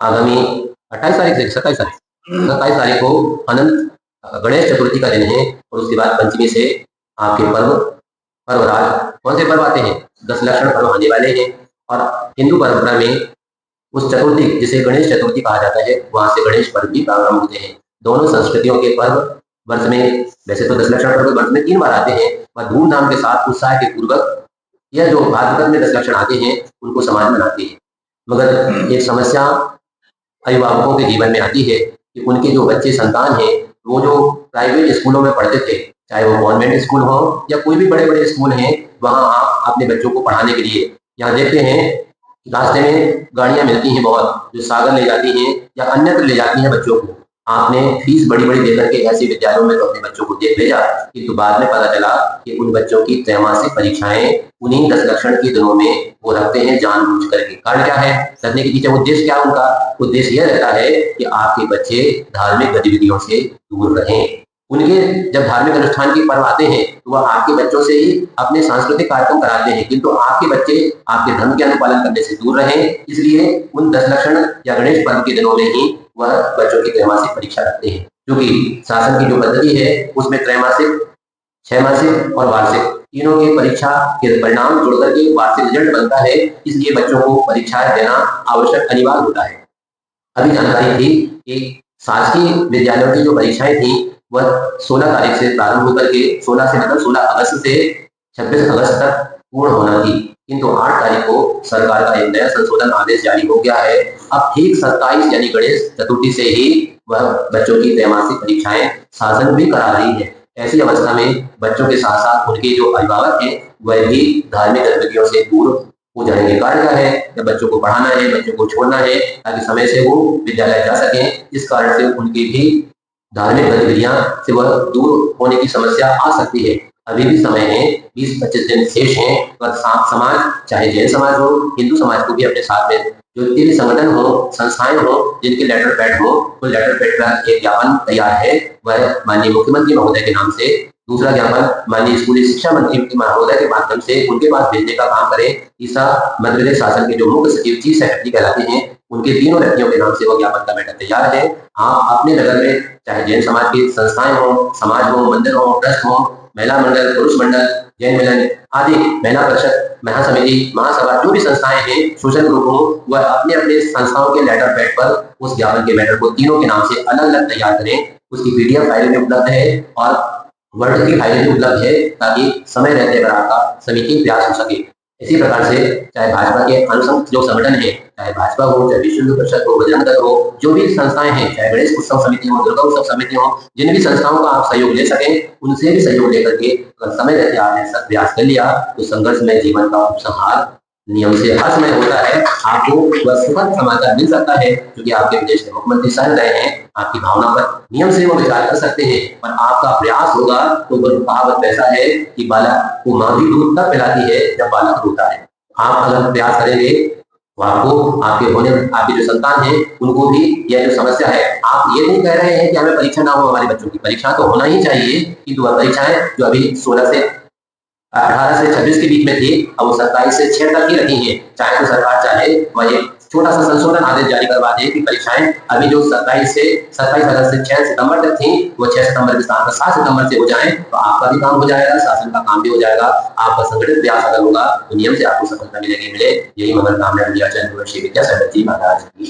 आगामी 28 तारीख से 27 तारीख को अनंत गणेश चतुर्थी का दिन है और उसके बाद पंचमी से आपके पर्वराज कौन से पर्व आते हैं? 10 लक्षण पर्व आने वाले हैं। और हिंदू परंपरा में उस चतुर्थी जिसे गणेश चतुर्थी कहा जाता है वहां से गणेश पर्व भी प्रारंभ होते हैं। दोनों संस्कृतियों के पर्व वर्ष में, वैसे तो 10 लक्षण पर्व वर्ष में 3 बार आते हैं, और धूमधाम के साथ उत्साह के पूर्वक यह जो भाद्रपद में 10 लक्षण आते हैं उनको समाज मनाती है। मगर एक समस्या अभिभावकों के जीवन में आती है कि उनके जो बच्चे संतान हैं वो जो प्राइवेट स्कूलों में पढ़ते थे, चाहे वो कॉन्वेंट स्कूल हो या कोई भी बड़े बड़े स्कूल हैं, वहां आप अपने बच्चों को पढ़ाने के लिए यहाँ देखते हैं रास्ते में गाड़ियां मिलती हैं बहुत, जो सागर ले जाती हैं या अन्यत्र ले जाती हैं बच्चों को। आपने फीस बड़ी बड़ी देकर के ऐसे विद्यालयों में तो अपने बच्चों को देख भेजा, किंतु बाद में पता चला कि उन बच्चों की त्रैमासिक परीक्षाएं उन्हीं 10 लक्षण के दिनों में वो रखते हैं जानबूझ करके। कारण क्या है रखने के पीछे उद्देश्य क्या? उनका उद्देश्य यह रहता है कि आपके बच्चे धार्मिक गतिविधियों से दूर रहें। उनके जब धार्मिक अनुष्ठान के पर्व आते हैं तो वह आपके बच्चों से ही अपने सांस्कृतिक कार्यक्रम कराते हैं, किंतु आपके बच्चे आपके धर्म के अनुपालन करने से दूर रहें, इसलिए उन 10 लक्षण या गणेश पर्व के दिनों में ही वह बच्चों की त्रैमासिक परीक्षा रखते हैं। क्योंकि शासन की जो पद्धति है उसमें त्रैमासिक, 6 मासिक और वार्षिक तीनों की परीक्षा के परिणाम जुड़ करके वार्षिक रिजल्ट बनता है, इसलिए बच्चों को परीक्षाएं देना आवश्यक अनिवार्य होता है। अभी जानकारी थी कि शासकीय विद्यालयों की जो परीक्षाएं थी वह 16 तारीख से प्रारंभ होकर के 16 से मतलब 16 अगस्त से 26 अगस्त तक पूर्ण होना थी, किंतु 8 तारीख को सरकार का एक नया संशोधन आदेश जारी हो गया है। अब ठीक 27 यानी गणेश चतुर्थी से ही वह बच्चों की त्रैमासिक परीक्षाएं शासन भी करा रही है। ऐसी अवस्था में बच्चों के साथ साथ उनके जो अभिभावक हैं वह भी धार्मिक गतिविधियों से दूर हो जाने के कारण क्या है, जब बच्चों को पढ़ाना है, बच्चों को छोड़ना है ताकि समय से वो विद्यालय जा सके, इस कारण से उनकी भी धार्मिक गतिविधियां से वह दूर होने की समस्या आ सकती है। अभी भी समय है, 20-25 दिन शेष हैं, पर समाज चाहे जैन समाज हो, हिंदू समाज को भी अपने साथ में जो भी संगठन हो, संस्थाएं हो, जिनके लेटर पैड हो, तो लेटर पैड का एक ज्ञापन तैयार है, वह माननीय मुख्यमंत्री महोदय के नाम से। दूसरा ज्ञापन माननीय स्कूली शिक्षा मंत्री महोदय के माध्यम से उनके पास भेजने का काम करें। तीसरा मध्य प्रदेश शासन के जो मुख्य सचिव चीफ सेक्रेटरी कहलाते हैं उनके तीनों व्यक्तियों के नाम से वो ज्ञापन का मैटर तैयार है। आप अपने नगर में चाहे जैन समाज की संस्थाएं हो, समाज हो, मंदिर हो, ट्रस्ट हो, महिला मंडल, पुरुष मंडल, जैन मिलन आदि, महिला परिषद, महासमिति, महासभा, जो भी संस्थाएं हैं, सोशल ग्रुप हो, वह अपने अपने संस्थाओं के लेटर पैड पर उस ज्ञापन के मैटर को तीनों के नाम से अलग अलग तैयार करें। उसकी पीडीएफ फाइल में उपलब्ध है और वर्ड की फाइल भी उपलब्ध है, ताकि समय रहते हुए आपका समीचीन प्रयास हो सके। इसी प्रकार से चाहे भाजपा के अनुसंघ जो संगठन है, चाहे भाजपा हो, चाहे विश्व हिंदू परिषद हो, बजरंग दल हो, जो भी संस्थाएं हैं, चाहे गणेश उत्सव समिति हो, दुर्गा उत्सव समिति हो, जिन भी संस्थाओं का आप सहयोग ले सकें उनसे भी सहयोग लेकर के अगर समय रहते आपने सब प्रयास कर लिया तो संघर्ष में जीवन का उपसंहार नियम से हर समय होता है। आपको वह सुखद समाचार मिल सकता है क्योंकि आपके विदेश के मुख्यमंत्री सह रहे हैं, आपकी भावना पर नियम से वो विचार कर सकते हैं, पर आपका प्रयास होगा तो वह कहावत ऐसा है कि बालक को माँ भी दूध तब पिलाती है जब बालक रोता है। आप अगर प्रयास करेंगे तो आपको आपके होने आपके जो संतान है उनको भी यह जो समस्या है, आप ये नहीं कह रहे हैं कि हमें परीक्षा ना हो, हमारे बच्चों की परीक्षा तो होना ही चाहिए, किंतु वह परीक्षाएं जो अभी 18 से 26 के बीच में थी, अब वो 27 से 6 तक ही रखी है। चाहे तो सरकार चाहे वह एक छोटा सा संशोधन आदेश जारी करवा दे कि परीक्षाएं अभी जो 27 अगस्त से 6 सितंबर तक थी वो 6 सितंबर के साथ 7 सितंबर से हो जाए, तो आपका भी काम हो जाएगा, शासन का काम भी हो जाएगा। आपका संगठित प्रयास अगर होगा तो नियम से आपको सफलता मिलेगी। मिले यही मंगल कामना विद्या विद्या महाराज की।